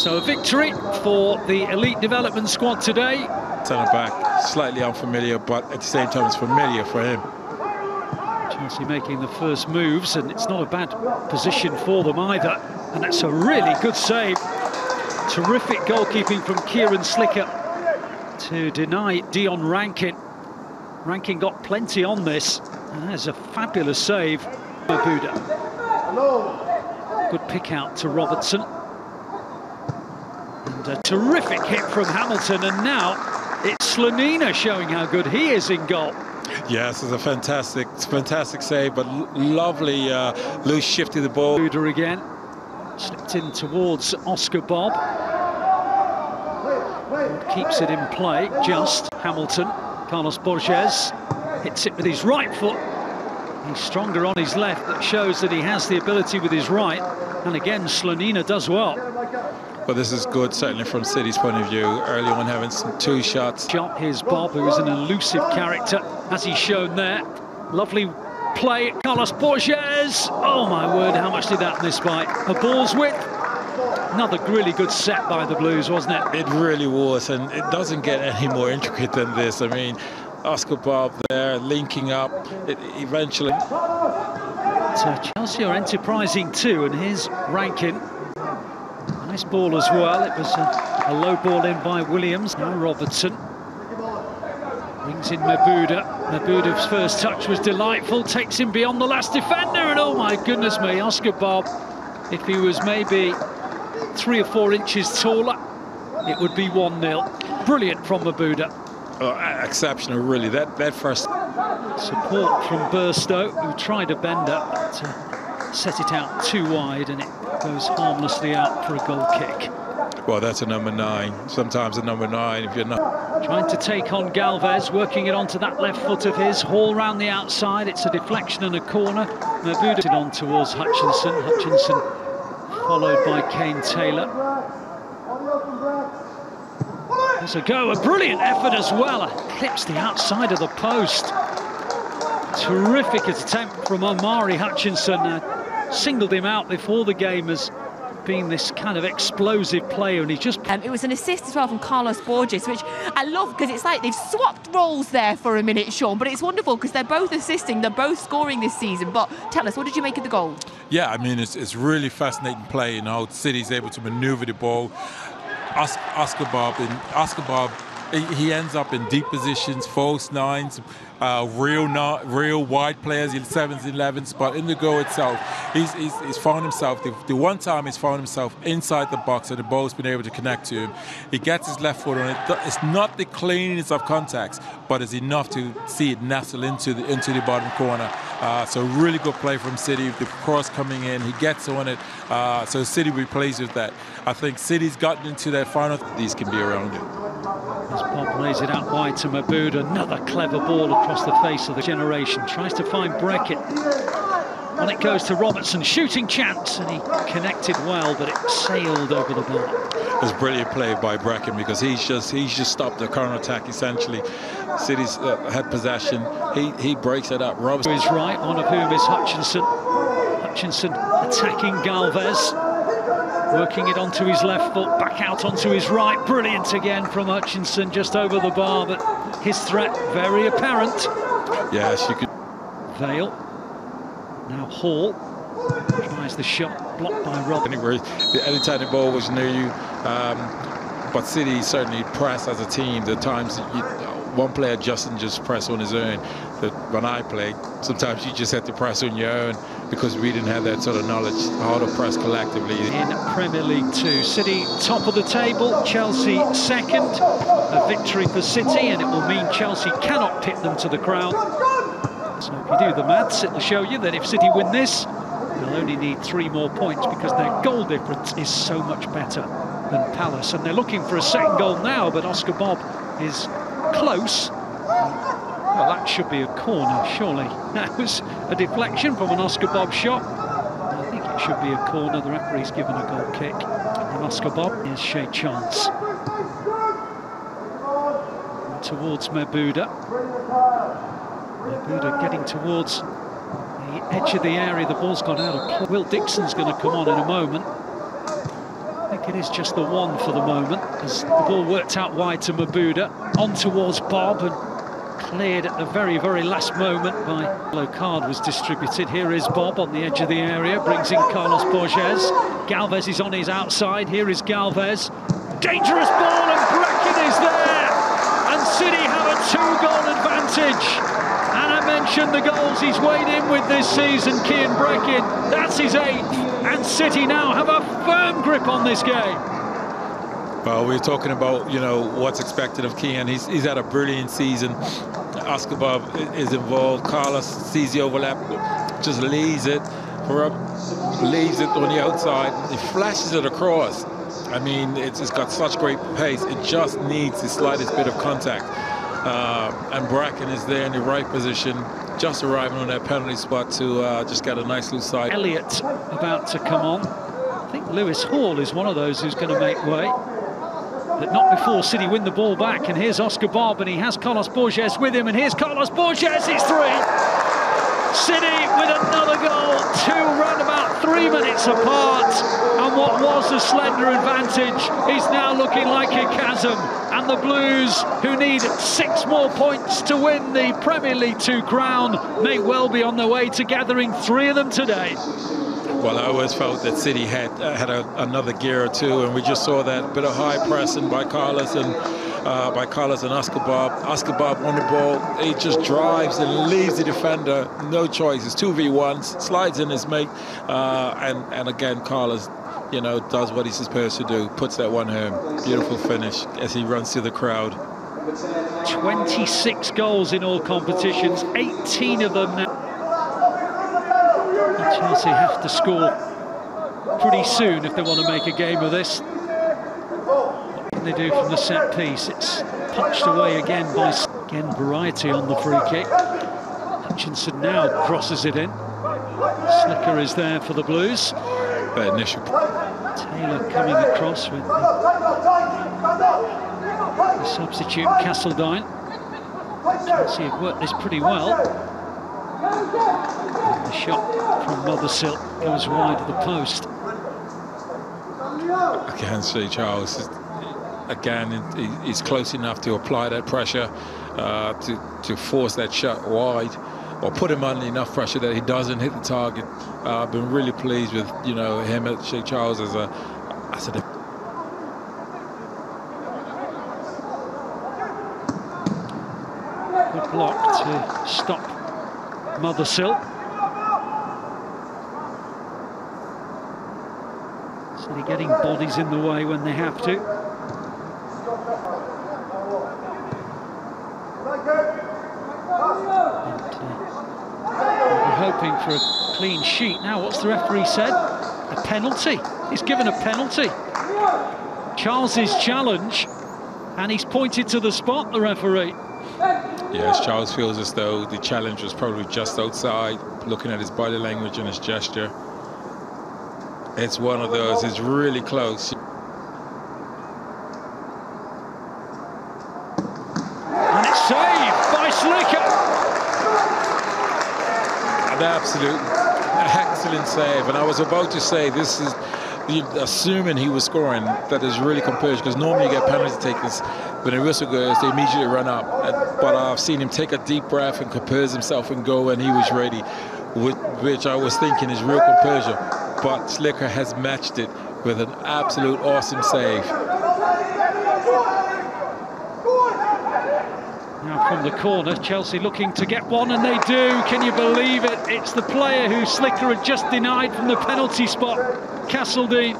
So a victory for the elite development squad today. Centre back, slightly unfamiliar, but at the same time it's familiar for him. Chelsea making the first moves, and it's not a bad position for them either. And that's a really good save. Terrific goalkeeping from Kieran Slicker to deny Dion Rankin. Rankin got plenty on this, and there's a fabulous save. Mabuda. Good pick out to Robertson. And a terrific hit from Hamilton, and now it's Slonina showing how good he is in goal. Yes, it's a fantastic save, but lovely loose shift to the ball. Mabuda again, slipped in towards Oscar Bob. Keeps it in play, just Hamilton. Carlos Borges hits it with his right foot. He's stronger on his left, that shows that he has the ability with his right. And again, Slonina does well. But this is good, certainly from City's point of view. Early on, having some 2 shots. Here's Bob, who is an elusive character, as he's shown there. Lovely play, Carlos Borges. Oh my word, how much did that miss by a ball's width? Another really good set by the Blues, wasn't it? It really was, and it doesn't get any more intricate than this. I mean, Oscar Bob there, linking up, eventually. Chelsea are enterprising too, and here's Rankin. Nice ball as well. It was a low ball in by Williams. Now Robertson brings in Mabuda. Mabuda's first touch was delightful, takes him beyond the last defender, and oh my goodness me, Oscar Bob, if he was maybe 3 or 4 inches taller, it would be 1-0. Brilliant from Mabuda. Oh, exceptional, really. That first support from Burstow, who tried a bender, but set it out too wide, and it goes harmlessly out for a goal kick. Well, that's a number 9. Sometimes a number 9, if you're not trying to take on Galvez, working it onto that left foot of his. Hall round the outside. It's a deflection and a corner. Mabuda it on towards Hutchinson. Hutchinson followed by Kane Taylor. There's a go, a brilliant effort as well. Clips the outside of the post. Terrific attempt from Omari Hutchinson. Singled him out before the game as being this kind of explosive player, and he just... it was an assist as well from Carlos Borges, which I love, because it's like they've swapped roles there for a minute, Sean, but it's wonderful because they're both assisting, they're both scoring this season. But tell us, what did you make of the goal? Yeah, I mean, it's really fascinating play, you know. City's able to maneuver the ball. Oscar Bob, he ends up in deep positions, false 9s, real wide players, 7s, 11s, but in the goal itself, he's found himself, the one time he's found himself inside the box and the ball's been able to connect to him. He gets his left foot on it. It's not the cleanest of contacts, but it's enough to see it nestle into the bottom corner. So really good play from City, the cross coming in, he gets on it, so City replays with that. I think City's gotten into their final, these can be around it. As Bob lays it out wide to Mabuda, another clever ball across the face of the generation. Tries to find Breckett. On it goes to Robertson, shooting chance, and he connected well, but it sailed over the bar. It was brilliant play by Brecken, because he's just stopped the counter attack essentially. City's had possession. He breaks it up. Robertson to his right, one of whom is Hutchinson. Hutchinson attacking Galvez. Working it onto his left foot, back out onto his right. Brilliant again from Hutchinson, just over the bar, but his threat very apparent. Yes, you could. Vale. Now Hall tries the shot, blocked by Rob. Anytime the ball was near you, but City certainly pressed as a team. The times one player doesn't just press on his own. That when I played, sometimes you just had to press on your own, because we didn't have that sort of knowledge how to press collectively. In Premier League 2, City top of the table, Chelsea second. A victory for City, and it will mean Chelsea cannot pit them to the crown. So if you do the maths, it will show you that if City win this, they'll only need 3 more points, because their goal difference is so much better than Palace. And they're looking for a second goal now, but Oscar Bob is close. Well, that should be a corner, surely. That was a deflection from an Oscar Bob shot. I think it should be a corner. The referee's given a goal kick. And Oscar Bob is Shea Chance. And towards Mabuda. Mabuda getting towards the edge of the area. The ball's gone out of play. Will Dixon's going to come on in a moment. I think It is just the one for the moment, as the ball worked out wide to Mabuda, on towards Bob, and cleared at the very, very last moment by yellow card was distributed. Here is Bob on the edge of the area, brings in Carlos Borges. Galvez is on his outside. Here is Galvez. Dangerous ball, and Brecken is there! And City have a 2-goal advantage. And I mentioned the goals he's weighed in with this season, Kian Brecken. That's his 8th. And City now have a firm grip on this game. Well, we're talking about, you know, what's expected of Kian. He's had a brilliant season. Escobar is involved. Carlos sees the overlap, just leaves it leaves it on the outside. He flashes it across. I mean, it's got such great pace. It just needs the slightest bit of contact. And Bracken is there in the right position, just arriving on that penalty spot to just get a nice loose side. Elliott about to come on. I think Lewis Hall is one of those who's going to make way. But not before City win the ball back. And here's Oscar Bob, and he has Carlos Borges with him. And here's Carlos Borges, it's 3. City with another goal, 2 round about 3 minutes apart. And what was a slender advantage is now looking like a chasm. And the Blues, who need 6 more points to win the Premier League 2 crown, may well be on their way to gathering 3 of them today. Well, I always felt that City had another gear or two, and we just saw that bit of high pressing by Carlos and Oscar Bob. Oscar Bob on the ball, he just drives and leaves the defender, no choice. It's 2v1s, slides in his mate, and again, Carlos, you know, does what he's supposed to do, puts that one home. Beautiful finish as he runs through the crowd. 26 goals in all competitions, 18 of them now. Chelsea have to score pretty soon if they want to make a game of this. What can they do from the set piece? It's punched away again by... Again, variety on the free kick. Hutchinson now crosses it in. Slicker is there for the Blues. That initial... Taylor coming across with the substitute Castledine. Chelsea have worked this pretty well. The shot from Mothersill goes wide of the post. Again, see Charles, again, he's close enough to apply that pressure, to force that shot wide, or put him under enough pressure that he doesn't hit the target. I've been really pleased with, you know, him at Sheikh Charles as a good block to stop Mothersill. City getting bodies in the way when they have to. And we're hoping for a clean sheet. Now, what's the referee said? A penalty. He's given a penalty. Charles's challenge, and he's pointed to the spot, the referee. Yes, Charles feels as though the challenge was probably just outside, looking at his body language and his gesture. It's one of those, it's really close. And it's saved by Slicker. An absolute excellent save. And I was about to say, this is, assuming he was scoring, that is really composed, because normally you get penalty takers, when the whistle goes, they immediately run up. But I've seen him take a deep breath and compose himself and go, and he was ready, which I was thinking is real composure. But Slicker has matched it with an absolute awesome save. Now from the corner, Chelsea looking to get one, and they do. Can you believe it? It's the player who Slicker had just denied from the penalty spot, Castledine,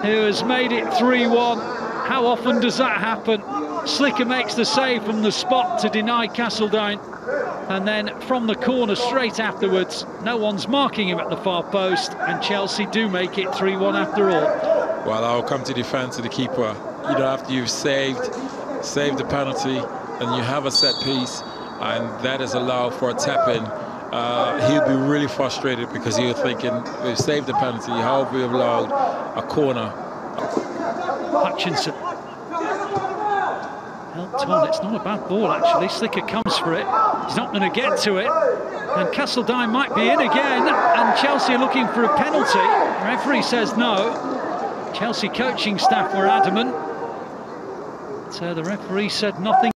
who has made it 3-1. How often does that happen? Slicker makes the save from the spot to deny Castledine, and then from the corner straight afterwards, no one's marking him at the far post, and Chelsea do make it 3-1 after all. Well, I'll come to defense of the keeper. You know, after you've saved the penalty and you have a set piece, and that is allowed for a tap-in, he'll be really frustrated, because he'll thinking, we've saved the penalty, how have we allowed a corner? Hutchinson helped on. It's not a bad ball, actually. Slicker comes for it. He's not going to get to it. And Castledine might be in again. And Chelsea are looking for a penalty. The referee says no. Chelsea coaching staff were adamant. So the referee said nothing